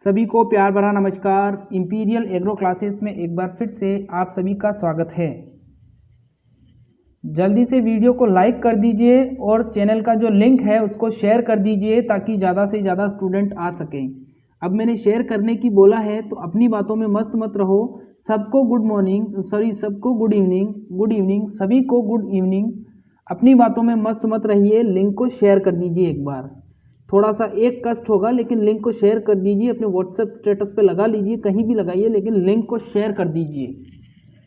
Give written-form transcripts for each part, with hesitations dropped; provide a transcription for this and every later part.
सभी को प्यार भरा नमस्कार। इंपीरियल एग्रो क्लासेस में एक बार फिर से आप सभी का स्वागत है। जल्दी से वीडियो को लाइक कर दीजिए और चैनल का जो लिंक है उसको शेयर कर दीजिए ताकि ज़्यादा से ज़्यादा स्टूडेंट आ सकें। अब मैंने शेयर करने की बोला है तो अपनी बातों में मस्त मत रहो। सबको गुड मॉर्निंग, सबको गुड इवनिंग, सभी को गुड इवनिंग। अपनी बातों में मस्त मत रहिए। लिंक को शेयर कर दीजिए एक बार। थोड़ा सा एक कष्ट होगा लेकिन लिंक को शेयर कर दीजिए। अपने व्हाट्सएप स्टेटस पे लगा लीजिए, कहीं भी लगाइए, लेकिन लिंक को शेयर कर दीजिए।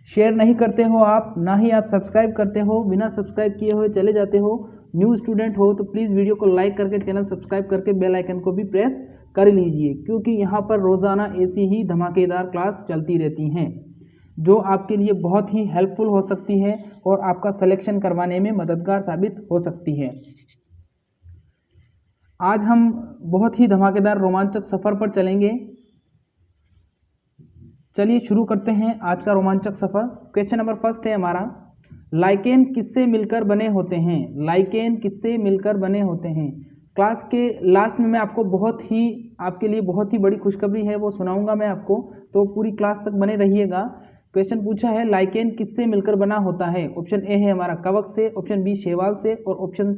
शेयर नहीं करते हो आप, ना ही आप सब्सक्राइब करते हो, बिना सब्सक्राइब किए हुए चले जाते हो। न्यू स्टूडेंट हो तो प्लीज़ वीडियो को लाइक करके चैनल सब्सक्राइब करके बेल आइकन को भी प्रेस कर लीजिए, क्योंकि यहाँ पर रोज़ाना ऐसी ही धमाकेदार क्लास चलती रहती हैं जो आपके लिए बहुत ही हेल्पफुल हो सकती है और आपका सिलेक्शन करवाने में मददगार साबित हो सकती है। आज हम बहुत ही धमाकेदार रोमांचक सफ़र पर चलेंगे। चलिए शुरू करते हैं आज का रोमांचक सफ़र। क्वेश्चन नंबर फर्स्ट है हमारा, लाइकेन किससे मिलकर बने होते हैं? लाइकेन किससे मिलकर बने होते हैं? क्लास के लास्ट में मैं आपको आपके लिए बहुत ही बड़ी खुशखबरी है वो सुनाऊंगा मैं आपको, तो पूरी क्लास तक बने रहिएगा। क्वेश्चन पूछा है लाइकेन किससे मिलकर बना होता है? ऑप्शन ए है हमारा कवक से, ऑप्शन बी शैवाल से, और ऑप्शन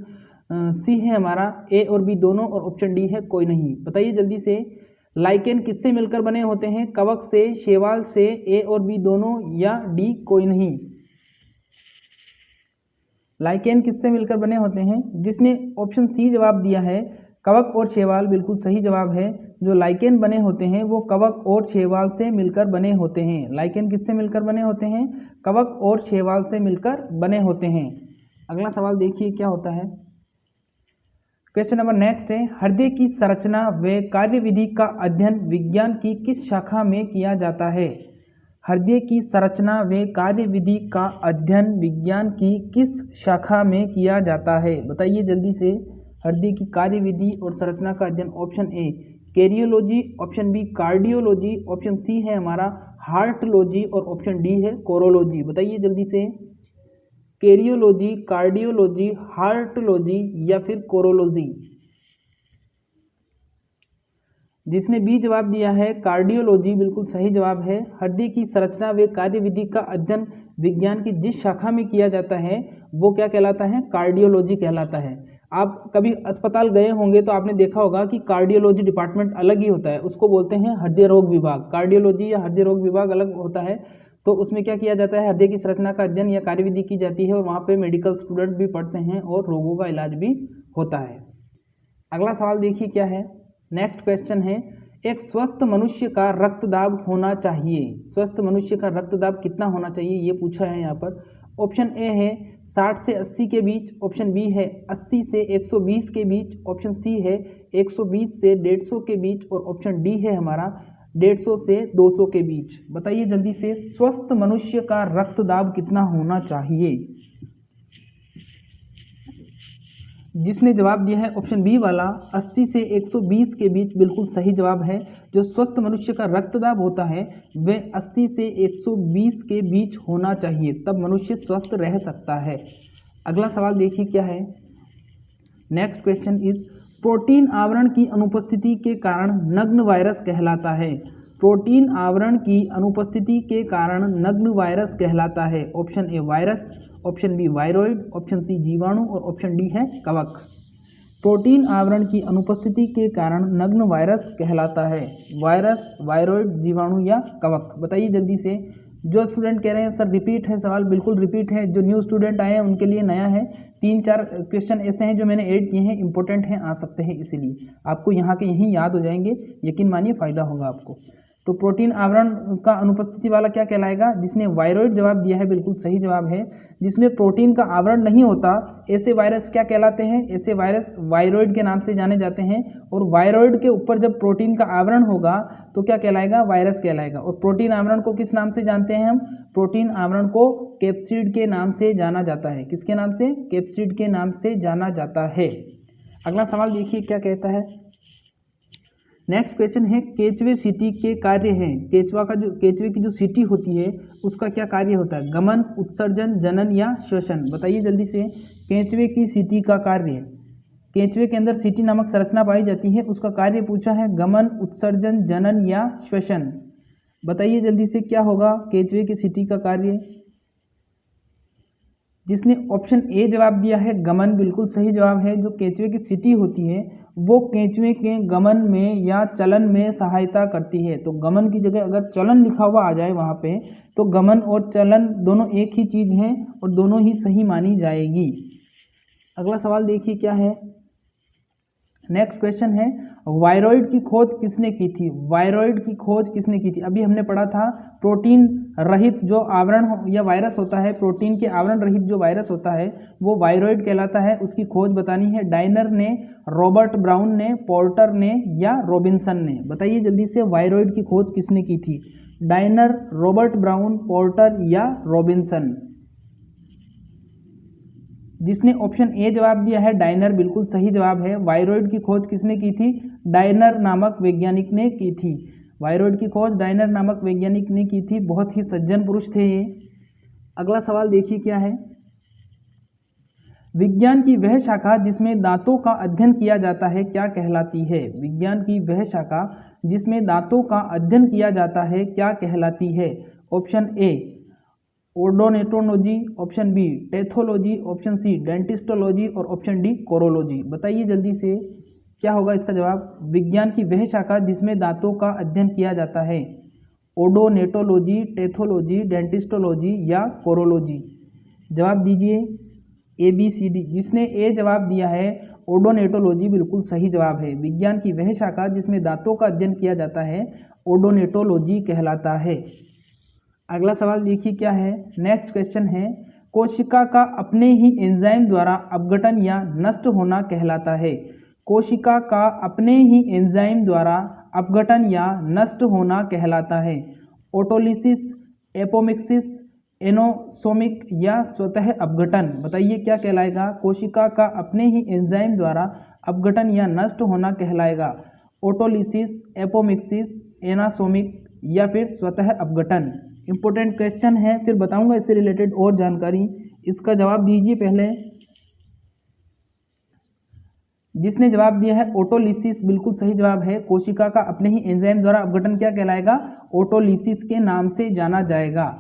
सी है हमारा ए और बी दोनों, और ऑप्शन डी है कोई नहीं। बताइए जल्दी से, लाइकेन किससे मिलकर बने होते हैं? कवक से, शैवाल से, ए और बी दोनों, या डी कोई नहीं। लाइकेन किससे मिलकर बने होते हैं? जिसने ऑप्शन सी जवाब दिया है कवक और शैवाल, बिल्कुल सही जवाब है। जो लाइकेन बने होते हैं वो कवक और शैवाल से मिलकर बने होते हैं। लाइकेन किससे मिलकर बने होते हैं? कवक और शैवाल से मिलकर बने होते हैं। अगला सवाल देखिए क्या होता है। क्वेश्चन नंबर नेक्स्ट है, हृदय की संरचना व कार्यविधि का अध्ययन विज्ञान की किस शाखा में किया जाता है? हृदय की संरचना व कार्यविधि का अध्ययन विज्ञान की किस शाखा में किया जाता है? बताइए जल्दी से, हृदय की कार्यविधि और संरचना का अध्ययन। Option A karyology, option B cardiology, option C है हमारा हार्टोलॉजी, और ऑप्शन डी है कोरोलॉजी। बताइए जल्दी से, कैरियोलॉजी, कार्डियोलॉजी, हार्टोलॉजी या फिर कोरोलॉजी। जिसने बी जवाब दिया है कार्डियोलॉजी, बिल्कुल सही जवाब है। हृदय की संरचना व कार्यविधि का अध्ययन विज्ञान की जिस शाखा में किया जाता है वो क्या कहलाता है? कार्डियोलॉजी कहलाता है। आप कभी अस्पताल गए होंगे तो आपने देखा होगा कि कार्डियोलॉजी डिपार्टमेंट अलग ही होता है, उसको बोलते हैं हृदय रोग विभाग। कार्डियोलॉजी या हृदय रोग विभाग अलग होता है। तो उसमें क्या किया जाता है? हृदय की संरचना का अध्ययन या कार्यविधि की जाती है और वहाँ पे मेडिकल स्टूडेंट भी पढ़ते हैं और रोगों का इलाज भी होता है। अगला सवाल देखिए क्या है। नेक्स्ट क्वेश्चन है, एक स्वस्थ मनुष्य का रक्तदाब होना चाहिए। स्वस्थ मनुष्य का रक्तदाब कितना होना चाहिए ये पूछा है यहाँ पर। ऑप्शन ए है 60 से 80 के बीच, ऑप्शन बी है 80 से 120 के बीच, ऑप्शन सी है 120 से 150 के बीच, और ऑप्शन डी है हमारा 150 से 200 के बीच। बताइए जल्दी से, स्वस्थ मनुष्य का रक्तदाब कितना होना चाहिए? जिसने जवाब दिया है ऑप्शन बी वाला 80 से 120 के बीच, बिल्कुल सही जवाब है। जो स्वस्थ मनुष्य का रक्तदाब होता है वह 80 से 120 के बीच होना चाहिए, तब मनुष्य स्वस्थ रह सकता है। अगला सवाल देखिए क्या है। नेक्स्ट क्वेश्चन इज, प्रोटीन आवरण की अनुपस्थिति के कारण नग्न वायरस कहलाता है। प्रोटीन आवरण की अनुपस्थिति के कारण नग्न वायरस कहलाता है। Option A virus, option B viroid, option C जीवाणु, और ऑप्शन डी है कवक। प्रोटीन आवरण की अनुपस्थिति के कारण नग्न वायरस कहलाता है। वायरस, वायरॉइड, जीवाणु या कवक। बताइए जल्दी से। जो स्टूडेंट कह रहे हैं सर रिपीट है सवाल, बिल्कुल रिपीट है। जो न्यू स्टूडेंट आए हैं उनके लिए नया है। 3-4 क्वेश्चन ऐसे हैं जो मैंने ऐड किए हैं, इंपॉर्टेंट हैं, आ सकते हैं, इसीलिए आपको यहाँ के यहीं याद हो जाएंगे। यकीन मानिए फ़ायदा होगा आपको। तो प्रोटीन आवरण का अनुपस्थिति वाला क्या कहलाएगा? जिसने वायरॉइड जवाब दिया है, बिल्कुल सही जवाब है। जिसमें प्रोटीन का आवरण नहीं होता ऐसे वायरस क्या कहलाते हैं? ऐसे वायरस वायरॉइड के नाम से जाने जाते हैं। और वायरॉइड के ऊपर जब प्रोटीन का आवरण होगा तो क्या कहलाएगा? वायरस कहलाएगा। और प्रोटीन आवरण को किस नाम से जानते हैं हम? प्रोटीन आवरण को कैप्सिड के नाम से जाना जाता है। किसके नाम से? कैप्सिड के नाम से जाना जाता है। अगला सवाल देखिए क्या कहता है। नेक्स्ट क्वेश्चन है, केचवे सीटी के कार्य हैं। केचवे की जो सीटी होती है उसका क्या कार्य होता है? गमन, उत्सर्जन, जनन या श्वसन। बताइए जल्दी से, केचवे की सीटी का कार्य। केंचुए के अंदर सीटी नामक संरचना पाई जाती है, उसका कार्य पूछा है गमन, उत्सर्जन, जनन या श्वसन। बताइए जल्दी से क्या होगा केंचुए की सीटी का कार्य। जिसने ऑप्शन ए जवाब दिया है गमन, बिल्कुल सही जवाब है। जो केंचुए की सीटी होती है वो केंचुए के गमन में या चलन में सहायता करती है। तो गमन की जगह अगर चलन लिखा हुआ आ जाए वहाँ पे तो गमन और चलन दोनों एक ही चीज़ हैं और दोनों ही सही मानी जाएगी। अगला सवाल देखिए क्या है। नेक्स्ट क्वेश्चन है वायरॉइड की खोज किसने की थी। वायरॉइड की खोज किसने की थी। अभी हमने पढ़ा था प्रोटीन रहित जो आवरण या वायरस होता है, प्रोटीन के आवरण रहित जो वायरस होता है वो वायरॉइड कहलाता है। उसकी खोज बतानी है। डायनर ने, रॉबर्ट ब्राउन ने, पोर्टर ने या रॉबिन्सन ने। बताइए जल्दी से वायरॉइड की खोज किसने की थी। डायनर, रॉबर्ट ब्राउन, पोर्टर या रॉबिन्सन। जिसने ऑप्शन ए जवाब दिया है डायनर, बिल्कुल सही जवाब है। वायरॉइड की खोज किसने की थी। डायनर नामक वैज्ञानिक ने की थी। वायरॉइड की खोज डायनर नामक वैज्ञानिक ने की थी। बहुत ही सज्जन पुरुष थे ये। अगला सवाल देखिए क्या है। विज्ञान की वह शाखा जिसमें दांतों का अध्ययन किया जाता है क्या कहलाती है। विज्ञान की वह शाखा जिसमें दांतों का अध्ययन किया जाता है क्या कहलाती है। Option A odonatology, option B tethology, option C dentistology और ऑप्शन डी कोरोलॉजी। बताइए जल्दी से क्या होगा इसका जवाब। विज्ञान की वह शाखा जिसमें दांतों का अध्ययन किया जाता है। ओडोनेटोलॉजी, टेथोलॉजी, डेंटिस्टोलॉजी या कोरोलॉजी। जवाब दीजिए ए बी सी डी। जिसने ए जवाब दिया है ओडोनेटोलॉजी, बिल्कुल सही जवाब है। विज्ञान की वह शाखा जिसमें दांतों का अध्ययन किया जाता है ओडोनेटोलॉजी कहलाता है। अगला सवाल देखिए क्या है। नेक्स्ट क्वेश्चन है कोशिका का अपने ही एंजाइम द्वारा अपघटन या नष्ट होना कहलाता है। कोशिका का अपने ही एंजाइम द्वारा अपघटन या नष्ट होना कहलाता है। ऑटोलिसिस, एपोमिक्सिस, एनोसोमिक या स्वतः अपघटन। बताइए क्या कहलाएगा। कोशिका का अपने ही एंजाइम द्वारा अपघटन या नष्ट होना कहलाएगा। ऑटोलिसिस, एपोमिक्सिस, एनासोमिक या फिर स्वतः अपघटन। इंपॉर्टेंट क्वेश्चन है, फिर बताऊंगा इससे रिलेटेड और जानकारी। इसका जवाब दीजिए पहले। जिसने जवाब दिया है ऑटोलिसिस, बिल्कुल सही जवाब है। कोशिका का अपने ही एंजाइम द्वारा अपघटन क्या कहलाएगा। ऑटोलिसिस के नाम से जाना जाएगा।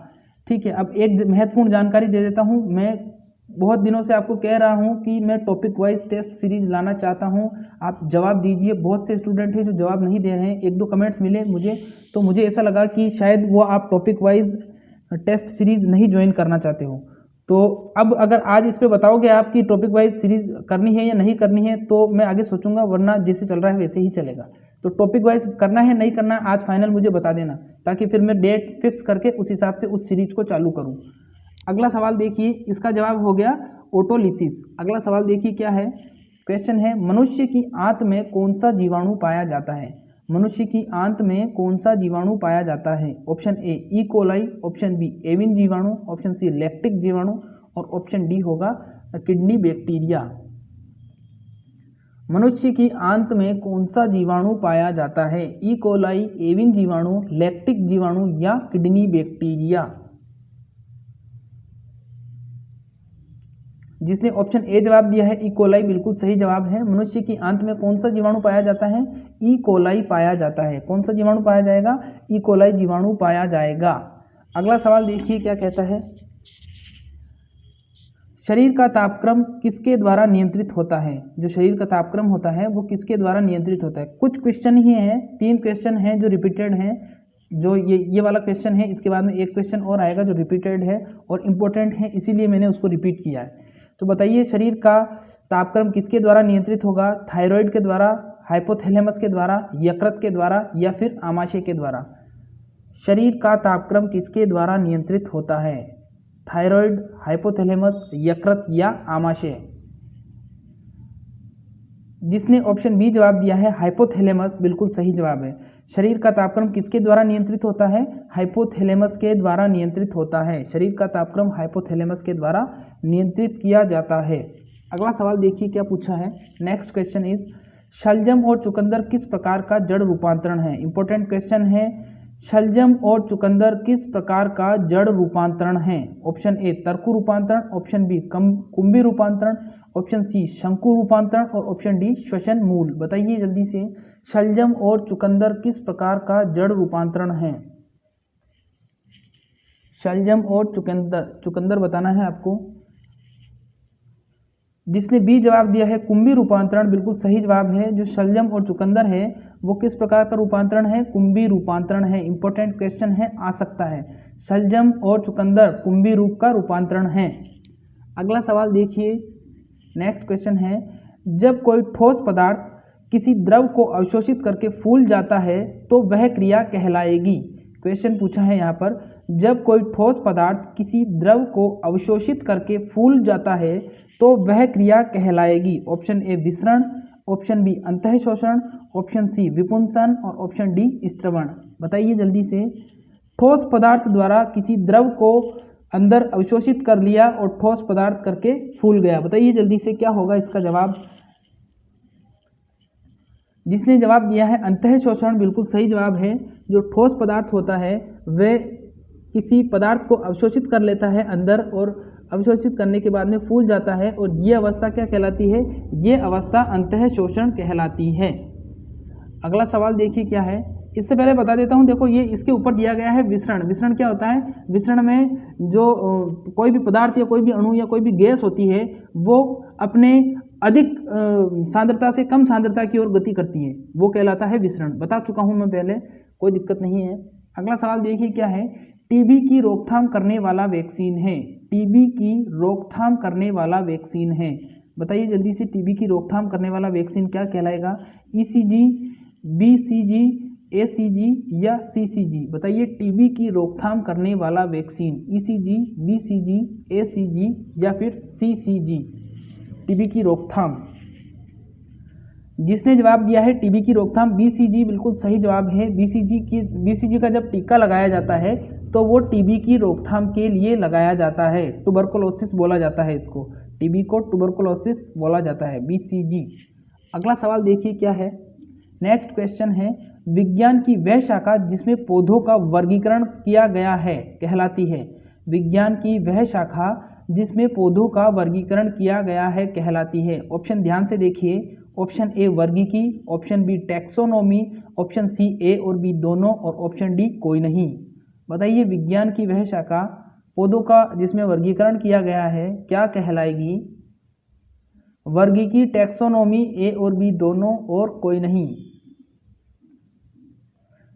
ठीक है, अब एक महत्वपूर्ण जानकारी दे देता हूं। मैं बहुत दिनों से आपको कह रहा हूं कि मैं टॉपिक वाइज टेस्ट सीरीज लाना चाहता हूं। आप जवाब दीजिए। बहुत से स्टूडेंट हैं जो जवाब नहीं दे रहे हैं। एक दो कमेंट्स मिले मुझे, तो मुझे ऐसा लगा कि शायद वो आप टॉपिक वाइज टेस्ट सीरीज नहीं ज्वाइन करना चाहते हो। तो अब अगर आज इस पे बताओगे आप कि टॉपिक वाइज सीरीज करनी है या नहीं करनी है तो मैं आगे सोचूंगा, वरना जैसे चल रहा है वैसे ही चलेगा। तो टॉपिक वाइज करना है नहीं करना है आज फाइनल मुझे बता देना, ताकि फिर मैं डेट फिक्स करके उस हिसाब से उस सीरीज को चालू करूं। अगला सवाल देखिए, इसका जवाब हो गया ऑटोलिसिस। अगला सवाल देखिए क्या है। क्वेश्चन है मनुष्य की आंत में कौन सा जीवाणु पाया जाता है। मनुष्य की आंत में कौन सा जीवाणु पाया जाता है। Option A E coli, option B avian जीवाणु, ऑप्शन सी लैक्टिक जीवाणु और ऑप्शन डी होगा किडनी बैक्टीरिया। मनुष्य की आंत में कौन सा जीवाणु पाया जाता है। ई कोलाई, एविन जीवाणु, लैक्टिक जीवाणु या किडनी बैक्टीरिया। जिसने ऑप्शन ए जवाब दिया है ई कोलाई, बिल्कुल सही जवाब है। मनुष्य की आंत में कौन सा जीवाणु पाया जाता है। ई कोलाई पाया जाता है। कौन सा जीवाणु पाया जाएगा। ई कोलाई जीवाणु पाया जाएगा। अगला सवाल देखिए क्या कहता है। शरीर का तापक्रम किसके द्वारा नियंत्रित होता है। जो शरीर का तापक्रम होता है वो किसके द्वारा नियंत्रित होता है। कुछ क्वेश्चन ही हैं, 3 क्वेश्चन हैं जो रिपीटेड हैं। जो ये वाला क्वेश्चन है, इसके बाद में एक क्वेश्चन और आएगा जो रिपीटेड है और इम्पोर्टेंट है, इसीलिए मैंने उसको रिपीट किया है। तो बताइए शरीर का तापक्रम किसके द्वारा नियंत्रित होगा। थायराइड के द्वारा, हाइपोथैलेमस के द्वारा, यकृत के द्वारा या फिर आमाशय के द्वारा। शरीर का तापक्रम किसके द्वारा नियंत्रित होता है। थायराइड, हाइपोथैलेमस, यकृत या आमाशय। जिसने ऑप्शन बी जवाब दिया है हाइपोथैलेमस, बिल्कुल सही जवाब है। शरीर का तापक्रम किसके द्वारा नियंत्रित होता है। हाइपोथैलेमस के द्वारा नियंत्रित होता है। शरीर का तापक्रम हाइपोथैलेमस के द्वारा नियंत्रित किया जाता है। अगला सवाल देखिए क्या पूछा है। नेक्स्ट क्वेश्चन इज शलजम और चुकंदर किस प्रकार का जड़ रूपांतरण है। इंपॉर्टेंट क्वेश्चन है। शलजम और चुकंदर किस प्रकार का जड़ रूपांतरण है? ऑप्शन ए तर्कु रूपांतरण, ऑप्शन बी कुंभी रूपांतरण, ऑप्शन सी शंकु रूपांतरण और ऑप्शन डी श्वसन मूल। बताइए जल्दी से, शलजम और चुकंदर किस प्रकार का जड़ रूपांतरण है? शलजम और चुकंदर बताना है आपको। जिसने बी जवाब दिया है कुंभी रूपांतरण, बिल्कुल सही जवाब है। जो शलजम और चुकंदर है वो किस प्रकार का रूपांतरण है? कुंभी रूपांतरण है। इंपॉर्टेंट क्वेश्चन है, आ सकता है। शलजम और चुकंदर कुंभी रूप का रूपांतरण है। अगला सवाल देखिए, नेक्स्ट क्वेश्चन है, जब कोई ठोस पदार्थ किसी द्रव को अवशोषित करके फूल जाता है तो वह क्रिया कहलाएगी। क्वेश्चन पूछा है यहाँ पर, जब कोई ठोस पदार्थ किसी द्रव को अवशोषित करके फूल जाता है तो वह क्रिया कहलाएगी। ऑप्शन ए विसरण, ऑप्शन बी अंतःशोषण, ऑप्शन सी विपुंसन और ऑप्शन डी स्त्रवण। बताइए जल्दी से, ठोस पदार्थ द्वारा किसी द्रव को अंदर अवशोषित कर लिया और ठोस पदार्थ करके फूल गया। बताइए जल्दी से क्या होगा इसका जवाब? जिसने जवाब दिया है अंतःशोषण, बिल्कुल सही जवाब है। जो ठोस पदार्थ होता है वह किसी पदार्थ को अवशोषित कर लेता है अंदर और अवशोषित करने के बाद में फूल जाता है, और ये अवस्था क्या कहलाती है? ये अवस्था अंतःशोषण कहलाती है। अगला सवाल देखिए क्या है। इससे पहले बता देता हूँ, देखो ये इसके ऊपर दिया गया है विसरण। विसरण क्या होता है? विसरण में जो कोई भी पदार्थ या कोई भी अणु या कोई भी गैस होती है वो अपने अधिक सांद्रता से कम सांद्रता की ओर गति करती है, वो कहलाता है विसरण। बता चुका हूँ मैं पहले, कोई दिक्कत नहीं है। अगला सवाल देखिए क्या है। टीबी की रोकथाम करने वाला वैक्सीन है। टीबी की रोकथाम करने वाला वैक्सीन है। बताइए जल्दी से, टीबी की रोकथाम करने वाला वैक्सीन क्या कहलाएगा? ईसीजी, बीसीजी, एसीजी या सीसीजी। बताइए, टीबी की रोकथाम करने वाला वैक्सीन ईसीजी, बीसीजी, एसीजी या फिर सीसीजी। टीबी की रोकथाम, जिसने जवाब दिया है टीबी की रोकथाम बीसीजी, बिल्कुल सही जवाब है। बीसीजी का जब टीका लगाया जाता है तो वो टीबी की रोकथाम के लिए लगाया जाता है। ट्यूबरकुलोसिस बोला जाता है इसको, टीबी को ट्यूबरकुलोसिस बोला जाता है, बीसीजी। अगला सवाल देखिए क्या है। नेक्स्ट क्वेश्चन है, विज्ञान की वह शाखा जिसमें पौधों का वर्गीकरण किया गया है कहलाती है। विज्ञान की वह शाखा जिसमें पौधों का वर्गीकरण किया गया है कहलाती है। ऑप्शन ध्यान से देखिए, ऑप्शन ए वर्गीकी, option B taxonomy, option C A और बी दोनों और ऑप्शन डी कोई नहीं। बताइए, विज्ञान की वह शाखा पौधों का जिसमें वर्गीकरण किया गया है क्या कहलाएगी? वर्गीकी, टैक्सोनॉमी, ए और बी दोनों और कोई नहीं।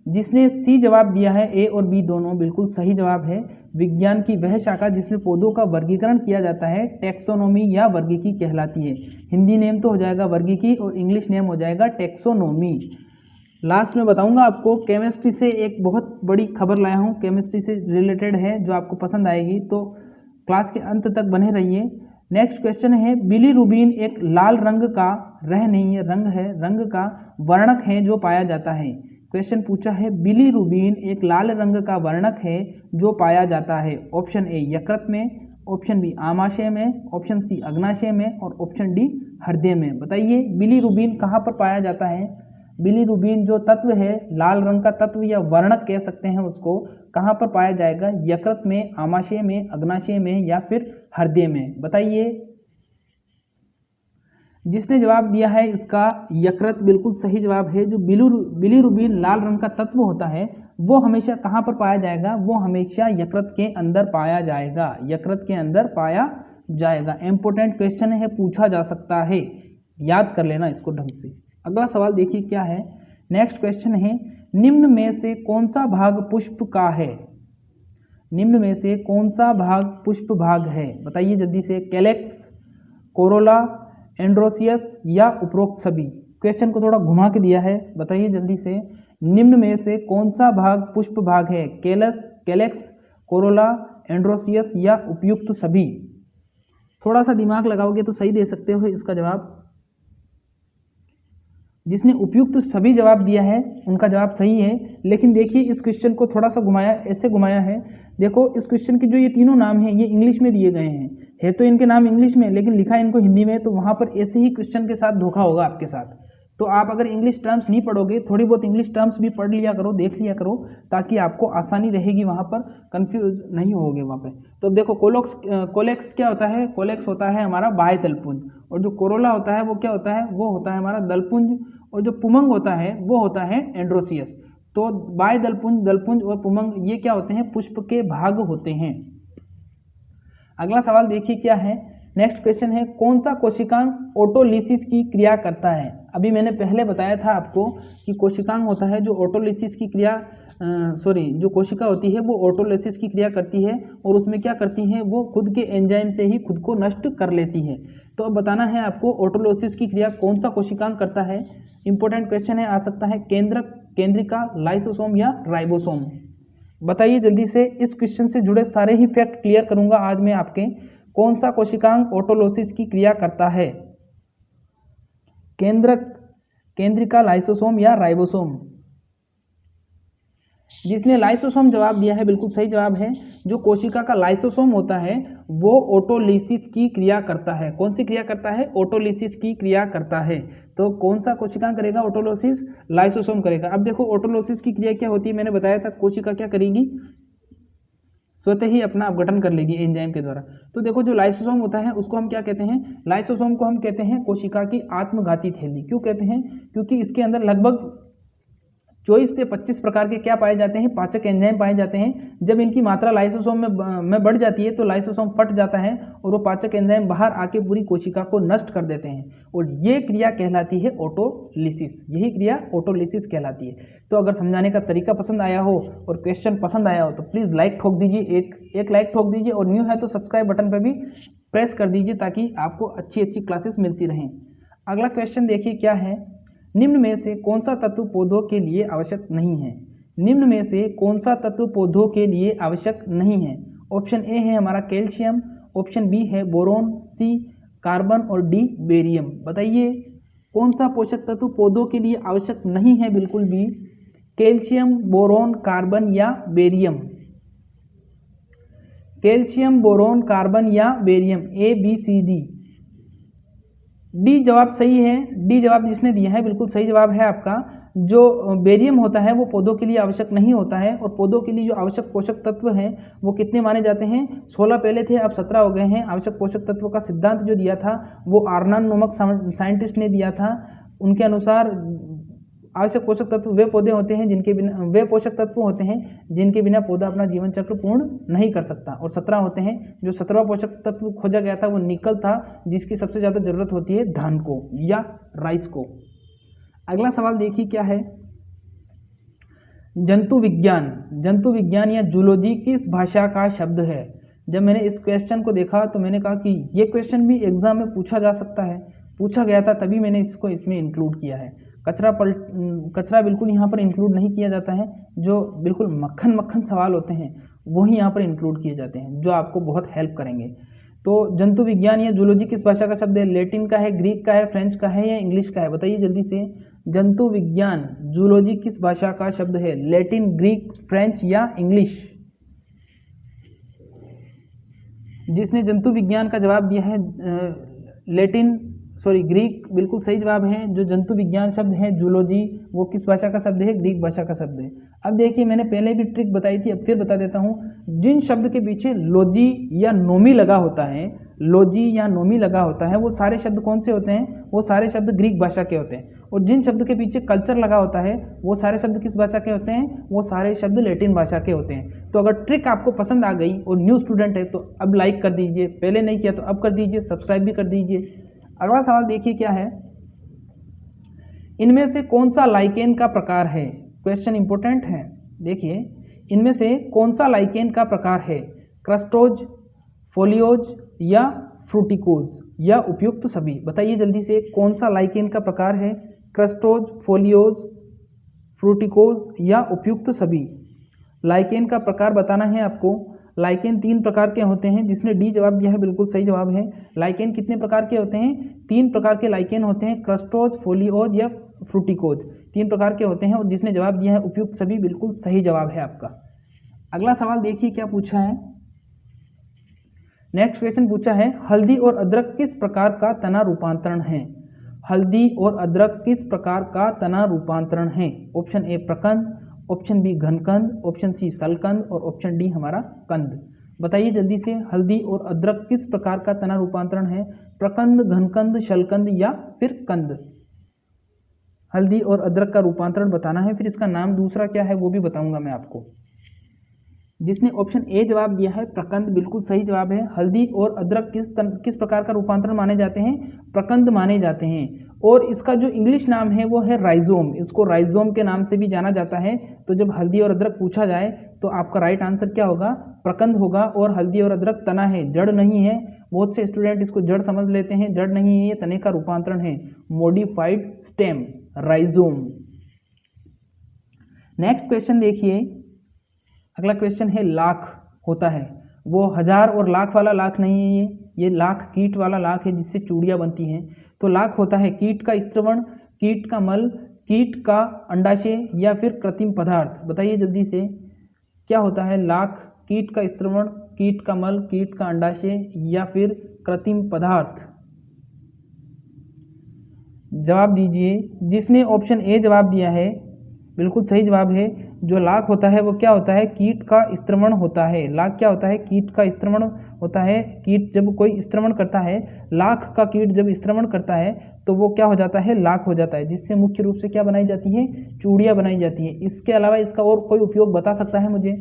जिसने सी जवाब दिया है ए और बी दोनों, बिल्कुल सही जवाब है। विज्ञान की वह शाखा जिसमें पौधों का वर्गीकरण किया जाता है टैक्सोनॉमी या वर्गीकी कहलाती है। हिंदी नेम तो हो जाएगा वर्गीकी और इंग्लिश नेम हो जाएगा टैक्सोनॉमी। लास्ट में बताऊंगा आपको, केमिस्ट्री से एक बहुत बड़ी खबर लाया हूं, केमिस्ट्री से रिलेटेड है, जो आपको पसंद आएगी, तो क्लास के अंत तक बने रहिए। नेक्स्ट क्वेश्चन है, बिलीरुबिन एक लाल रंग का, रह नहीं है रंग है, रंग का वर्णक है जो पाया जाता है। क्वेश्चन पूछा है, बिलीरुबिन एक लाल रंग का वर्णक है जो पाया जाता है। ऑप्शन ए यकृत में, ऑप्शन बी आमाशय में, ऑप्शन सी अग्नाशय में और ऑप्शन डी हृदय में। बताइए, बिलीरुबिन कहाँ पर पाया जाता है? बिलीरुबिन जो तत्व है, लाल रंग का तत्व या वर्णक कह सकते हैं उसको, कहाँ पर पाया जाएगा? यकृत में, आमाशय में, अग्नाशय में या फिर हृदय में। बताइए, जिसने जवाब दिया है इसका यकृत, बिल्कुल सही जवाब है। जो बिलीरुबिन लाल रंग का तत्व होता है वो हमेशा कहाँ पर पाया जाएगा? वो हमेशा यकृत के अंदर पाया जाएगा, यकृत के अंदर पाया जाएगा। इंपॉर्टेंट क्वेश्चन है, पूछा जा सकता है, याद कर लेना इसको ढंग से। अगला सवाल देखिए क्या है। नेक्स्ट क्वेश्चन है, निम्न में से कौन सा भाग पुष्प का है? निम्न में से कौन सा भाग पुष्प भाग है? बताइए जल्दी से, कैलेक्स, कोरोला, एंड्रोसियस या उपरोक्त सभी। क्वेश्चन को थोड़ा घुमा के दिया है, बताइए जल्दी से, निम्न में से कौन सा भाग पुष्प भाग है? कैलेक्स, कोरोला, एंड्रोसियस या उपयुक्त सभी। थोड़ा सा दिमाग लगाओगे तो सही दे सकते हो इसका जवाब। जिसने उपयुक्त सभी जवाब दिया है उनका जवाब सही है, लेकिन देखिए इस क्वेश्चन को थोड़ा सा घुमाया, ऐसे घुमाया है। देखो, इस क्वेश्चन के जो ये तीनों नाम हैं ये इंग्लिश में दिए गए हैं, है तो इनके नाम इंग्लिश में, लेकिन लिखा है इनको हिंदी में, तो वहाँ पर ऐसे ही क्वेश्चन के साथ धोखा होगा आपके साथ। तो आप अगर इंग्लिश टर्म्स नहीं पढ़ोगे, थोड़ी बहुत इंग्लिश टर्म्स भी पढ़ लिया करो, देख लिया करो, ताकि आपको आसानी रहेगी, वहाँ पर कंफ्यूज नहीं होगे वहाँ पे। तो अब देखो कोलेक्स क्या होता है? कोलेक्स होता है हमारा बाह्य दलपुंज, और जो कोरोला होता है वो क्या होता है? वो होता है हमारा दलपुंज, और जो पुमंग होता है वो होता है एंड्रोसियस। तो बाह्य दलपुंज, दलपुंज और पुमंग ये क्या होते हैं? पुष्प के भाग होते हैं। अगला सवाल देखिए क्या है। नेक्स्ट क्वेश्चन है, कौन सा कोशिकांग ऑटोलिसिस की क्रिया करता है? अभी मैंने पहले बताया था आपको कि कोशिकांग होता है जो ऑटोलिसिस की क्रिया जो कोशिका होती है वो ऑटोलिसिस की क्रिया करती है, और उसमें क्या करती है? वो खुद के एंजाइम से ही खुद को नष्ट कर लेती है। तो अब बताना है आपको ऑटोलिसिस की क्रिया कौन सा कोशिकांग करता है। इंपॉर्टेंट क्वेश्चन है, आ सकता है केंद्रक, केंद्रिका, लाइसोसोम या राइबोसोम। बताइए जल्दी से। इस क्वेश्चन से जुड़े सारे ही फैक्ट क्लियर करूंगा आज मैं आपके। कौन सा कोशिकांग ऑटोलोसिस की क्रिया करता है? केंद्रक, केंद्रिका, लाइसोसोम या राइबोसोम? जिसने लाइसोसोम जवाब दिया है बिल्कुल सही जवाब है। जो कोशिका का लाइसोसोम होता है वो ऑटोलिसिस की क्रिया करता है। कौन सी क्रिया करता है? ऑटोलिसिस की क्रिया करता है। तो कौन सा कोशिका करेगा ऑटोलोसिस? लाइसोसोम करेगा। अब देखो ऑटोलोसिस की क्रिया क्या होती है, मैंने बताया था कोशिका क्या करेगी? स्वतः ही अपना अपघटन कर लेगी एंजाइम के द्वारा। तो देखो जो लाइसोसोम होता है उसको हम क्या कहते हैं? लाइसोसोम को हम कहते हैं कोशिका की आत्मघाती थैली। क्यों कहते हैं? क्योंकि इसके अंदर लगभग 24 से 25 प्रकार के क्या पाए जाते हैं? पाचक एंजाइम पाए जाते हैं। जब इनकी मात्रा लाइसोसोम में बढ़ जाती है तो लाइसोसोम फट जाता है और वो पाचक एंजाइम बाहर आके पूरी कोशिका को नष्ट कर देते हैं, और ये क्रिया कहलाती है ऑटोलिसिस। यही क्रिया ऑटोलिसिस कहलाती है। तो अगर समझाने का तरीका पसंद आया हो और क्वेश्चन पसंद आया हो तो प्लीज़ लाइक ठोक दीजिए, एक लाइक ठोक दीजिए, और न्यू है तो सब्सक्राइब बटन पर भी प्रेस कर दीजिए ताकि आपको अच्छी अच्छी क्लासेस मिलती रहें। अगला क्वेश्चन देखिए क्या है। निम्न में से कौन सा तत्व पौधों के लिए आवश्यक नहीं है? निम्न में से कौन सा तत्व पौधों के लिए आवश्यक नहीं है? ऑप्शन ए है हमारा कैल्शियम, ऑप्शन बी है बोरोन, सी कार्बन और डी बेरियम। बताइए कौन सा पोषक तत्व पौधों के लिए आवश्यक नहीं है बिल्कुल भी? कैल्शियम, बोरोन, कार्बन या बेरियम? कैल्शियम, बोरोन, कार्बन या बेरियम? ए, बी, सी, डी? डी जवाब सही है। डी जवाब जिसने दिया है बिल्कुल सही जवाब है आपका। जो बेरियम होता है वो पौधों के लिए आवश्यक नहीं होता है, और पौधों के लिए जो आवश्यक पोषक तत्व हैं वो कितने माने जाते हैं? 16 पहले थे, अब 17 हो गए हैं। आवश्यक पोषक तत्व का सिद्धांत जो दिया था वो आर्नन नामक साइंटिस्ट ने दिया था। उनके अनुसार आवश्यक पोषक तत्व वे पौधे होते हैं जिनके बिना, वे पोषक तत्व होते हैं जिनके बिना पौधा अपना जीवन चक्र पूर्ण नहीं कर सकता, और 17 होते हैं। जो 17वां पोषक तत्व खोजा गया था वो निकल था, जिसकी सबसे ज़्यादा जरूरत होती है धान को या राइस को। अगला सवाल देखिए क्या है। जंतु विज्ञान, जंतु विज्ञान या जूलॉजी किस भाषा का शब्द है? जब मैंने इस क्वेश्चन को देखा तो मैंने कहा कि ये क्वेश्चन भी एग्जाम में पूछा जा सकता है, पूछा गया था, तभी मैंने इसको इसमें इंक्लूड किया है। कचरा बिल्कुल यहाँ पर इंक्लूड नहीं किया जाता है। जो बिल्कुल मक्खन मक्खन सवाल होते हैं वही यहाँ पर इंक्लूड किए जाते हैं, जो आपको बहुत हेल्प करेंगे। तो जंतु विज्ञान या जूलॉजी किस भाषा का शब्द है? लैटिन का है, ग्रीक का है, फ्रेंच का है या इंग्लिश का है? बताइए जल्दी से। जंतु विज्ञान, जूलॉजी किस भाषा का शब्द है? लैटिन, ग्रीक, फ्रेंच या इंग्लिश? जिसने जंतु विज्ञान का जवाब दिया है ग्रीक, बिल्कुल सही जवाब है। जो जंतु विज्ञान शब्द है जूलॉजी, वो किस भाषा का शब्द है? ग्रीक भाषा का शब्द है। अब देखिए मैंने पहले भी ट्रिक बताई थी, अब फिर बता देता हूँ। जिन शब्द के पीछे लॉजी या नोमी लगा होता है, लॉजी या नोमी लगा होता है, वो सारे शब्द कौन से होते हैं? वो सारे शब्द ग्रीक भाषा के होते हैं। और जिन शब्द के पीछे कल्चर लगा होता है वो सारे शब्द किस भाषा के होते हैं? वो सारे शब्द लैटिन भाषा के होते हैं। तो अगर ट्रिक आपको पसंद आ गई और न्यू स्टूडेंट है तो अब लाइक कर दीजिए, पहले नहीं किया तो अब कर दीजिए, सब्सक्राइब भी कर दीजिए। अगला सवाल देखिए क्या है। इनमें से कौन सा लाइकेन का प्रकार है? क्वेश्चन इंपोर्टेंट है। देखिए इनमें से कौन सा लाइकेन का प्रकार है? क्रस्टोज, फोलियोज या फ्रूटिकोज या उपयुक्त सभी? बताइए जल्दी से, कौन सा लाइकेन का प्रकार है? क्रस्टोज, फोलियोज, फ्रूटिकोज या उपयुक्त सभी? लाइकेन का प्रकार बताना है आपको। लाइकेन 3 प्रकार के होते हैं। जिसने डी जवाब दिया है बिल्कुल सही जवाब है। लाइकेन कितने प्रकार के होते हैं? 3 प्रकार के लाइकेन होते हैं, क्रस्टोज, फोलियोज या फ्रूटिकोज, 3 प्रकार के होते हैं। और जिसने जवाब दिया है उपयुक्त सभी, बिल्कुल सही जवाब है आपका। अगला सवाल देखिए क्या पूछा है। नेक्स्ट क्वेश्चन पूछा है, हल्दी और अदरक किस प्रकार का तना रूपांतरण है? हल्दी और अदरक किस प्रकार का तना रूपांतरण है? ऑप्शन ए प्रकंद, ऑप्शन बी घनकंद, ऑप्शन सी सलकंद और ऑप्शन डी हमारा कंद। बताइए जल्दी से, हल्दी और अदरक किस प्रकार का तना रूपांतरण है? प्रकंद, घनकंद, शलकंद या फिर कंद? हल्दी और अदरक का रूपांतरण बताना है, फिर इसका नाम दूसरा क्या है वो भी बताऊंगा मैं आपको। जिसने ऑप्शन ए जवाब दिया है प्रकंद, बिल्कुल सही जवाब है। हल्दी और अदरक किस प्रकार का रूपांतरण माने जाते हैं? प्रकंद माने जाते हैं। और इसका जो इंग्लिश नाम है वो है राइजोम, इसको राइजोम के नाम से भी जाना जाता है। तो जब हल्दी और अदरक पूछा जाए तो आपका राइट आंसर क्या होगा? प्रकंद होगा। और हल्दी और अदरक तना है, जड़ नहीं है। बहुत से स्टूडेंट इसको जड़ समझ लेते हैं, जड़ नहीं है, ये तने का रूपांतरण है, modified stem, rhizome. Next question देखिए, अगला क्वेश्चन है लाख होता है, वो हजार और लाख वाला लाख नहीं है, ये लाख कीट वाला लाख है जिससे चूड़ियाँ बनती हैं। तो लाख होता है कीट का स्त्रवण, कीट का मल, कीट का अंडाशय या फिर कृत्रिम पदार्थ। बताइए जल्दी से, क्या होता है लाख? कीट का स्त्रवण, कीट का मल, कीट का अंडाशय या फिर कृत्रिम पदार्थ? जवाब दीजिए। जिसने ऑप्शन ए जवाब दिया है बिल्कुल सही जवाब है। जो लाख होता है वो क्या होता है? कीट का स्त्रवण होता है। लाख क्या होता है? कीट का स्त्रवण होता है। कीट जब कोई स्त्रवण करता है, लाख का कीट जब स्त्रवण करता है तो वो क्या हो जाता है? लाख हो जाता है, जिससे मुख्य रूप से क्या बनाई जाती है? चूड़ियाँ बनाई जाती हैं। इसके अलावा इसका और कोई उपयोग बता सकता है मुझे?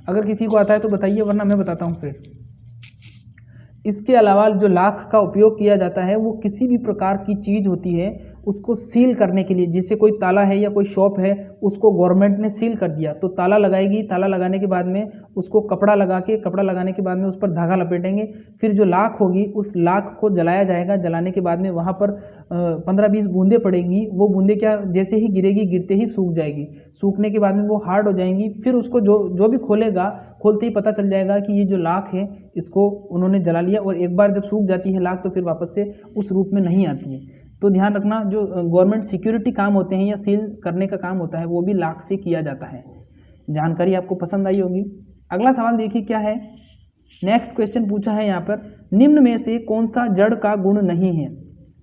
अगर किसी को आता है तो बताइए, वरना मैं बताता हूँ फिर। इसके अलावा जो लाख का उपयोग किया जाता है वो किसी भी प्रकार की चीज़ होती है उसको सील करने के लिए, जैसे कोई ताला है या कोई शॉप है उसको गवर्नमेंट ने सील कर दिया तो ताला लगाएगी, ताला लगाने के बाद में उसको कपड़ा लगाने के बाद में उस पर धागा लपेटेंगे, फिर जो लाख होगी उस लाख को जलाया जाएगा। जलाने के बाद में वहाँ पर 15-20 बूंदें पड़ेंगी। वो बूंदें क्या, जैसे ही गिरेगी गिरते ही सूख जाएगी। सूखने के बाद में वो हार्ड हो जाएंगी। फिर उसको जो भी खोलेगा, खोलते ही पता चल जाएगा कि ये जो लाख है इसको उन्होंने जला लिया। और एक बार जब सूख जाती है लाख तो फिर वापस से उस रूप में नहीं आती है। तो ध्यान रखना, जो गवर्नमेंट सिक्योरिटी काम होते हैं या सील करने का काम होता है वो भी लाख से किया जाता है। जानकारी आपको पसंद आई होगी। अगला सवाल देखिए क्या है। नेक्स्ट क्वेश्चन पूछा है यहाँ पर, निम्न में से कौन सा जड़ का गुण नहीं है?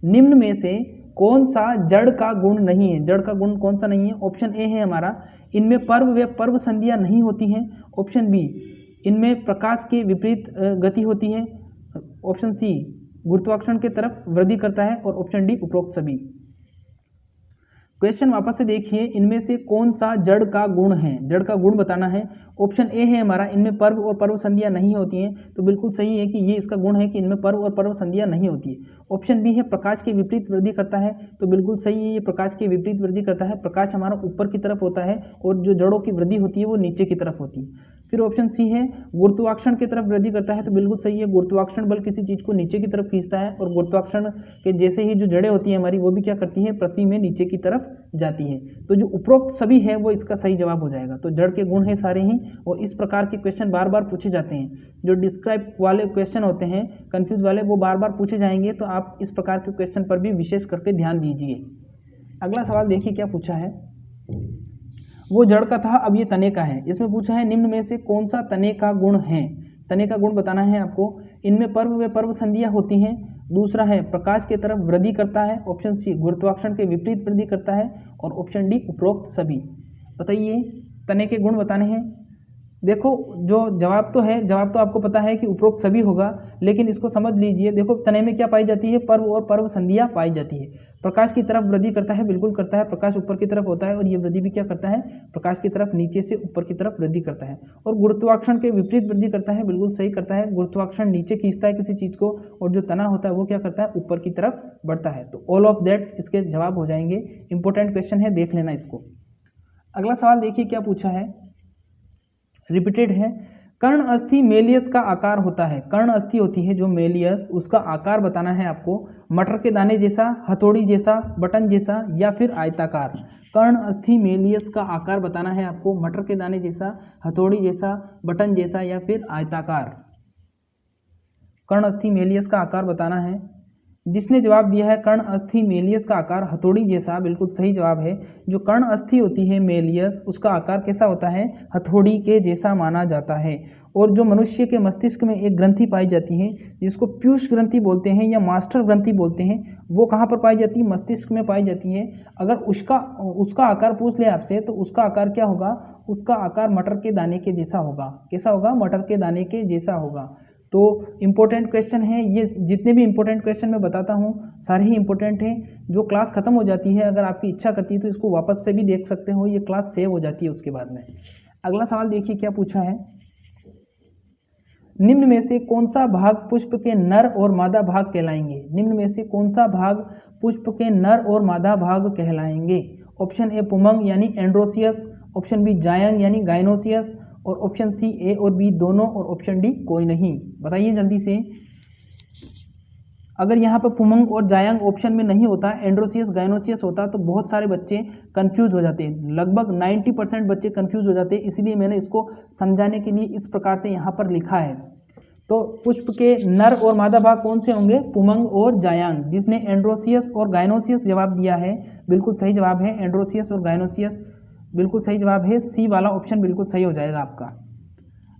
निम्न में से कौन सा जड़ का गुण नहीं है? जड़ का गुण कौन सा नहीं है? ऑप्शन ए है हमारा, इनमें पर्व व पर्व संधियाँ नहीं होती हैं। ऑप्शन बी, इनमें प्रकाश के विपरीत गति होती है। ऑप्शन सी, गुरुत्वाकर्षण के तरफ वृद्धि करता है। और ऑप्शन डी, उपरोक्त सभी। क्वेश्चन वापस से देखिए, इनमें से कौन सा जड़ का गुण है? जड़ का गुण बताना है। ऑप्शन ए है हमारा, इनमें पर्व और पर्व संधियाँ नहीं होती हैं। तो बिल्कुल सही है कि ये इसका गुण है कि इनमें पर्व और पर्व संधियाँ नहीं होती है। ऑप्शन बी है, प्रकाश के विपरीत वृद्धि करता है। तो बिल्कुल सही है, ये प्रकाश के विपरीत वृद्धि करता है। प्रकाश हमारा ऊपर की तरफ होता है और जो जड़ों की वृद्धि होती है वो नीचे की तरफ होती है। फिर ऑप्शन सी है, गुरुत्वाकर्षण की तरफ वृद्धि करता है। तो बिल्कुल सही है, गुरुत्वाकर्षण बल किसी चीज़ को नीचे की तरफ खींचता है और गुरुत्वाकर्षण के जैसे ही जो जड़ें होती हैं हमारी वो भी क्या करती हैं? पृथ्वी में नीचे की तरफ जाती है। तो जो उपरोक्त सभी है वो इसका सही जवाब हो जाएगा। तो जड़ के गुण है सारे ही। और इस प्रकार के क्वेश्चन बार बार पूछे जाते हैं। जो डिस्क्राइब वाले क्वेश्चन होते हैं, कंफ्यूज वाले, वो बार बार पूछे जाएंगे। तो आप इस प्रकार के क्वेश्चन पर भी विशेष करके ध्यान दीजिए। अगला सवाल देखिए क्या पूछा है। वो जड़ का था, अब ये तने का है। इसमें पूछा है, निम्न में से कौन सा तने का गुण है? तने का गुण बताना है आपको। इनमें पर्व व पर्व संधियाँ होती हैं। दूसरा है, प्रकाश की तरफ वृद्धि करता है। ऑप्शन सी, गुरुत्वाकर्षण के विपरीत वृद्धि करता है। और ऑप्शन डी, उपरोक्त सभी। बताइए, तने के गुण बताने हैं। देखो, जो जवाब तो है, जवाब तो आपको पता है कि उपरोक्त सभी होगा, लेकिन इसको समझ लीजिए। देखो, तने में क्या पाई जाती है? पर्व और पर्व संधियाँ पाई जाती है। प्रकाश की तरफ वृद्धि करता है, बिल्कुल करता है। प्रकाश ऊपर की तरफ होता है और ये वृद्धि भी क्या करता है? प्रकाश की तरफ नीचे से ऊपर की तरफ वृद्धि करता है। और गुरुत्वाकर्षण के विपरीत वृद्धि करता है, बिल्कुल सही करता है। गुरुत्वाकर्षण नीचे खींचता है किसी चीज़ को और जो तना होता है वो क्या करता है? ऊपर की तरफ बढ़ता है। तो ऑल ऑफ दैट इसके जवाब हो जाएंगे। इंपॉर्टेंट क्वेश्चन है, देख लेना इसको। अगला सवाल देखिए क्या पूछा है, रिपीटेड है। कर्ण अस्थि मेलियस का आकार होता है। कर्ण अस्थि होती है जो मेलियस, उसका आकार बताना है आपको। मटर के दाने जैसा, हथौड़ी जैसा, बटन जैसा या फिर आयताकार। कर्ण अस्थि मेलियस का आकार बताना है आपको। मटर के दाने जैसा, हथौड़ी जैसा, बटन जैसा या फिर आयताकार। कर्ण अस्थि मेलियस का आकार बताना है। जिसने जवाब दिया है कर्ण अस्थि मेलियस का आकार हथौड़ी जैसा, बिल्कुल सही जवाब है। जो कर्ण अस्थि होती है मेलियस, उसका आकार कैसा होता है? हथौड़ी के जैसा माना जाता है। और जो मनुष्य के मस्तिष्क में एक ग्रंथि पाई जाती है जिसको पीयूष ग्रंथि बोलते हैं या मास्टर ग्रंथि बोलते हैं, वो कहाँ पर पाई जाती है? मस्तिष्क में पाई जाती है। अगर उसका आकार पूछ ले आपसे तो उसका आकार क्या होगा? उसका आकार मटर के दाने के जैसा होगा। कैसा होगा? मटर के दाने के जैसा होगा। तो इम्पोर्टेंट क्वेश्चन है ये, जितने भी इम्पोर्टेंट क्वेश्चन मैं बताता हूँ सारे ही इम्पोर्टेंट हैं। जो क्लास खत्म हो जाती है, अगर आपकी इच्छा करती है तो इसको वापस से भी देख सकते हो, ये क्लास सेव हो जाती है उसके बाद में। अगला सवाल देखिए क्या पूछा है। निम्न में से कौन सा भाग पुष्प के नर और मादा भाग कहलाएंगे? निम्न में से कौन सा भाग पुष्प के नर और मादा भाग कहलाएंगे? ऑप्शन ए पुमंग यानी एंड्रोसियस, ऑप्शन बी जायंग यानी गाइनोसियस, और ऑप्शन सी ए और बी दोनों, और ऑप्शन डी कोई नहीं। बताइए जल्दी से। अगर यहाँ पर पुमंग और जायंग ऑप्शन में नहीं होता, एंड्रोसियस गाइनोसियस होता, तो बहुत सारे बच्चे कंफ्यूज हो जाते हैं। लगभग 90% बच्चे कंफ्यूज हो जाते हैं, इसलिए मैंने इसको समझाने के लिए इस प्रकार से यहाँ पर लिखा है। तो पुष्प के नर और मादा भाग कौन से होंगे? पुमंग और जायांग। जिसने एंड्रोसियस और गाइनोसियस जवाब दिया है बिल्कुल सही जवाब है, एंड्रोसियस और गाइनोसियस बिल्कुल सही जवाब है। सी वाला ऑप्शन बिल्कुल सही हो जाएगा आपका।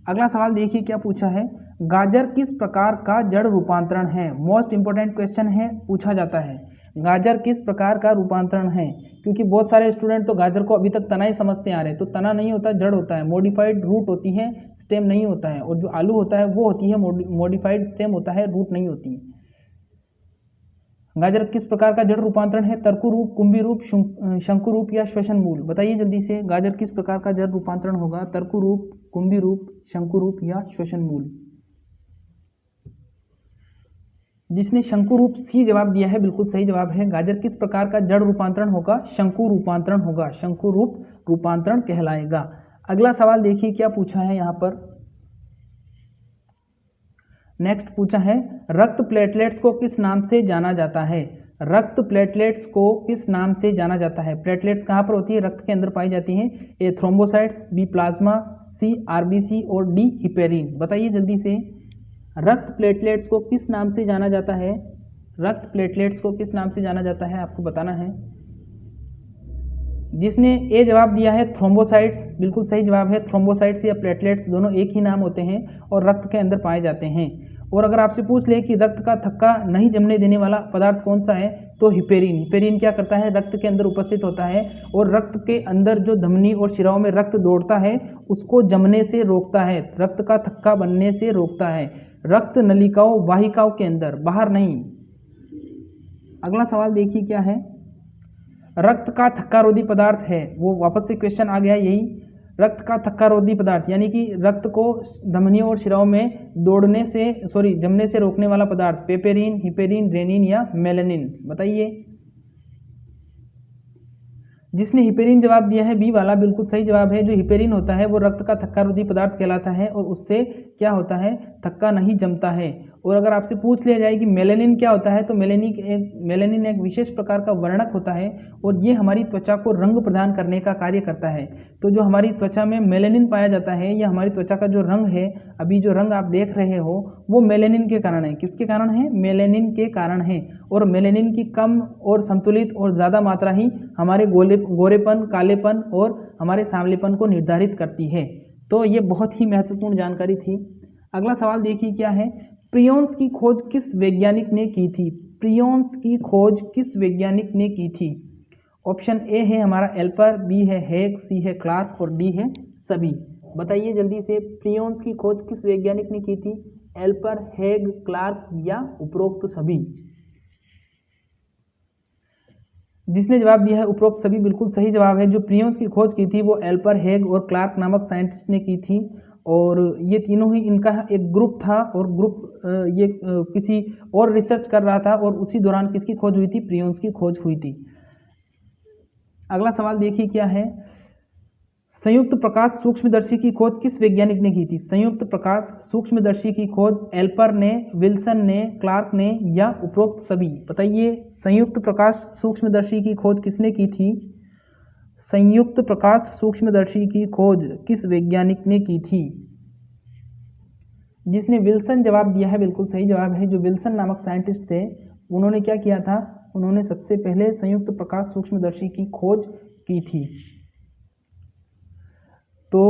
अगला सवाल देखिए क्या पूछा है। गाजर किस प्रकार का जड़ रूपांतरण है? मोस्ट इंपोर्टेंट क्वेश्चन है, पूछा जाता है गाजर किस प्रकार का रूपांतरण है, क्योंकि बहुत सारे स्टूडेंट तो गाजर को अभी तक तना ही समझते आ रहे हैं। तो तना नहीं होता, जड़ होता है, मॉडिफाइड रूट होती है, स्टेम नहीं होता है। और जो आलू होता है वो होती है मॉडिफाइड स्टेम होता है, रूट नहीं होती है। गाजर किस प्रकार का जड़ रूपांतरण है? तर्कु रूप, कुंभी रूप, शंकु रूप या श्वसन मूल? बताइए जल्दी से। गाजर किस प्रकार का जड़ रूपांतरण होगा? तर्कु रूप, कुंभी रूप, शंकु रूप या श्वसन मूल? जिसने शंकु रूप सी जवाब दिया है बिल्कुल सही जवाब है। गाजर किस प्रकार का जड़ रूपांतरण होगा? शंकु रूपांतरण होगा, शंकु रूप रूपांतरण कहलाएगा। अगला सवाल देखिए क्या पूछा है यहाँ पर। नेक्स्ट पूछा है रक्त प्लेटलेट्स को किस नाम से जाना जाता है? रक्त प्लेटलेट्स को किस नाम से जाना जाता है? प्लेटलेट्स कहाँ पर होती है? रक्त के अंदर पाई जाती हैं। ए थ्रोम्बोसाइट्स, बी प्लाज्मा, सी आरबीसी और डी हिपेरिन। बताइए जल्दी से। रक्त प्लेटलेट्स को किस नाम से जाना जाता है? रक्त प्लेटलेट्स को किस नाम से जाना जाता है आपको बताना है। जिसने ए जवाब दिया है थ्रोम्बोसाइट्स, बिल्कुल सही जवाब है। थ्रोम्बोसाइट्स या प्लेटलेट्स दोनों एक ही नाम होते हैं और रक्त के अंदर पाए जाते हैं। और अगर आपसे पूछ ले कि रक्त का थक्का नहीं जमने देने वाला पदार्थ कौन सा है, तो हिपेरिन। हिपेरिन क्या करता है? रक्त के अंदर उपस्थित होता है और रक्त के अंदर जो धमनी और शिराओं में रक्त दौड़ता है उसको जमने से रोकता है, रक्त का थक्का बनने से रोकता है। रक्त नलिकाओं, वाहिकाओं के अंदर, बाहर नहीं। अगला सवाल देखिए क्या है। रक्त का थक्कारोधी पदार्थ है, वो वापस से क्वेश्चन आ गया यही। रक्त का थक्कारोधी पदार्थ यानी कि रक्त को धमनियों और शिराओं में जमने से रोकने वाला पदार्थ, पेपेरिन, हिपेरिन, रेनिन या मेलेनिन। बताइए। जिसने हिपेरिन जवाब दिया है बी वाला बिल्कुल सही जवाब है। जो हिपेरिन होता है वो रक्त का थक्कारोधी पदार्थ कहलाता है और उससे क्या होता है? थक्का नहीं जमता है। और अगर आपसे पूछ लिया जाए कि मेलेनिन क्या होता है, तो मेलेनिन एक विशेष प्रकार का वर्णक होता है और ये हमारी त्वचा को रंग प्रदान करने का कार्य करता है। तो जो हमारी त्वचा में मेलेनिन पाया जाता है या हमारी त्वचा का जो रंग है, अभी जो रंग आप देख रहे हो, वो मेलेनिन के कारण है। किसके कारण है? मेलेनिन के कारण है। और मेलेनिन की कम और संतुलित और ज़्यादा मात्रा ही हमारे गोरेपन, कालेपन और हमारे सांवलेपन को निर्धारित करती है। तो ये बहुत ही महत्वपूर्ण जानकारी थी। अगला सवाल देखिए क्या है। प्रियोन्स की खोज किस वैज्ञानिक ने की थी? प्रियोन्स की खोज किस वैज्ञानिक ने की थी? ऑप्शन ए है हमारा एल्पर, बी है हेग, सी है क्लार्क और डी है सभी। बताइए जल्दी से। प्रियोन्स की खोज किस वैज्ञानिक ने की थी? एल्पर, हेग, क्लार्क या उपरोक्त सभी? जिसने जवाब दिया है उपरोक्त सभी बिल्कुल सही जवाब है। जो प्रियोन्स की खोज की थी वो एल्पर, हेग और क्लार्क नामक साइंटिस्ट ने की थी। और ये तीनों ही इनका एक ग्रुप था और ये किसी और रिसर्च कर रहा था और उसी दौरान किसकी खोज हुई थी? प्रियोन्स की खोज हुई थी। अगला सवाल देखिए क्या है। संयुक्त प्रकाश सूक्ष्मदर्शी की खोज किस वैज्ञानिक ने की थी? संयुक्त प्रकाश सूक्ष्मदर्शी की खोज एल्पर ने, विल्सन ने, क्लार्क ने या उपरोक्त सभी? बताइए। संयुक्त प्रकाश सूक्ष्मदर्शी की खोज किसने की थी? संयुक्त प्रकाश सूक्ष्मदर्शी की खोज किस वैज्ञानिक ने की थी? जिसने विल्सन जवाब दिया है बिल्कुल सही जवाब है। जो विल्सन नामक साइंटिस्ट थे उन्होंने क्या किया था? उन्होंने सबसे पहले संयुक्त प्रकाश सूक्ष्मदर्शी की खोज की थी। तो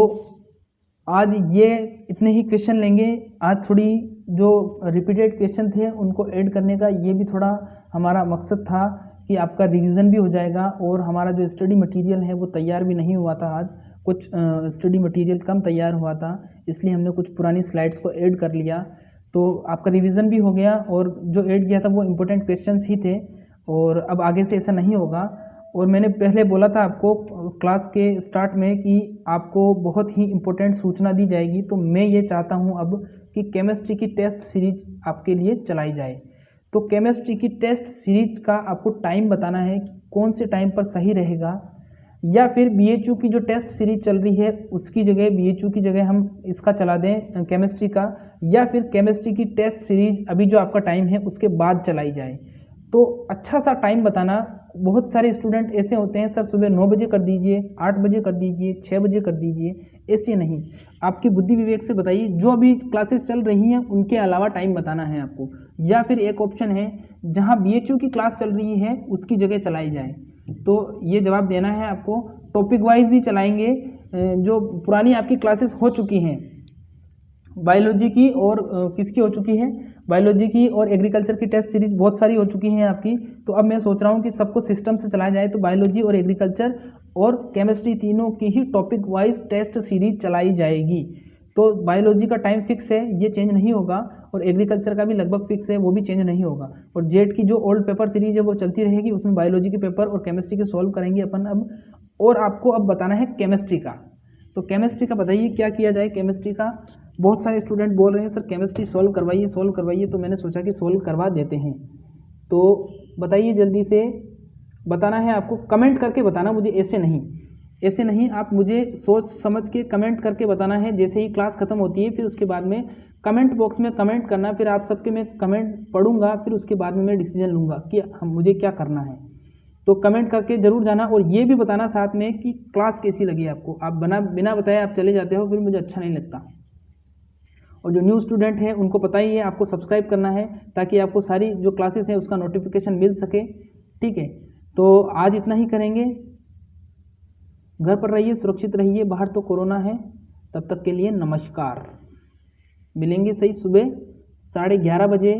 आज ये इतने ही क्वेश्चन लेंगे। आज थोड़ी जो रिपीटेड क्वेश्चन थे उनको ऐड करने का ये भी थोड़ा हमारा मकसद था कि आपका रिवीजन भी हो जाएगा और हमारा जो स्टडी मटेरियल है वो तैयार भी नहीं हुआ था। आज कुछ स्टडी मटेरियल कम तैयार हुआ था, इसलिए हमने कुछ पुरानी स्लाइड्स को ऐड कर लिया, तो आपका रिवीजन भी हो गया और जो ऐड किया था वो इम्पोर्टेंट क्वेश्चंस ही थे। और अब आगे से ऐसा नहीं होगा। और मैंने पहले बोला था आपको क्लास के स्टार्ट में कि आपको बहुत ही इम्पोर्टेंट सूचना दी जाएगी, तो मैं ये चाहता हूँ अब कि केमिस्ट्री की टेस्ट सीरीज आपके लिए चलाई जाए। तो केमिस्ट्री की टेस्ट सीरीज का आपको टाइम बताना है कि कौन से टाइम पर सही रहेगा, या फिर BHU की जो टेस्ट सीरीज चल रही है उसकी जगह BHU की जगह हम इसका चला दें केमिस्ट्री का, या फिर केमिस्ट्री की टेस्ट सीरीज अभी जो आपका टाइम है उसके बाद चलाई जाए। तो अच्छा सा टाइम बताना। बहुत सारे स्टूडेंट ऐसे होते हैं, सर सुबह 9 बजे कर दीजिए, 8 बजे कर दीजिए, 6 बजे कर दीजिए, ऐसे नहीं। आपकी बुद्धि विवेक से बताइए, जो अभी क्लासेस चल रही हैं उनके अलावा टाइम बताना है आपको। या फिर एक ऑप्शन है जहां BHU की क्लास चल रही है उसकी जगह चलाई जाए। तो ये जवाब देना है आपको। टॉपिक वाइज ही चलाएंगे। जो पुरानी आपकी क्लासेस हो चुकी हैं बायोलॉजी की और किसकी हो चुकी है, बायोलॉजी की और एग्रीकल्चर की टेस्ट सीरीज बहुत सारी हो चुकी हैं आपकी। तो अब मैं सोच रहा हूँ कि सबको सिस्टम से चलाया जाए, तो बायोलॉजी और एग्रीकल्चर और केमिस्ट्री तीनों की ही टॉपिक वाइज टेस्ट सीरीज चलाई जाएगी। तो बायोलॉजी का टाइम फिक्स है, ये चेंज नहीं होगा, और एग्रीकल्चर का भी लगभग फिक्स है, वो भी चेंज नहीं होगा। और जेट की जो ओल्ड पेपर सीरीज है वो चलती रहेगी, उसमें बायोलॉजी के पेपर और केमिस्ट्री के सॉल्व करेंगे अपन अब। और आपको अब बताना है केमिस्ट्री का। तो केमिस्ट्री का बताइए क्या किया जाए केमिस्ट्री का। बहुत सारे स्टूडेंट बोल रहे हैं सर केमिस्ट्री सॉल्व करवाइए, तो मैंने सोचा कि सॉल्व करवा देते हैं। तो बताइए जल्दी से, बताना है आपको, कमेंट करके बताना मुझे, ऐसे नहीं आप मुझे सोच समझ के कमेंट करके बताना है। जैसे ही क्लास खत्म होती है फिर उसके बाद में कमेंट बॉक्स में कमेंट करना, फिर आप सबके मैं कमेंट पढ़ूंगा, फिर उसके बाद में मैं डिसीजन लूँगा कि मुझे क्या करना है। तो कमेंट करके ज़रूर जाना, और ये भी बताना साथ में कि क्लास कैसी लगी आपको। आप बिना बताए आप चले जाते हो, फिर मुझे अच्छा नहीं लगता। और जो न्यू स्टूडेंट हैं उनको पता ही है आपको सब्सक्राइब करना है, ताकि आपको सारी जो क्लासेस हैं उसका नोटिफिकेशन मिल सके। ठीक है, तो आज इतना ही करेंगे। घर पर रहिए, सुरक्षित रहिए, बाहर तो कोरोना है। तब तक के लिए नमस्कार। मिलेंगे सही सुबह 11:30 बजे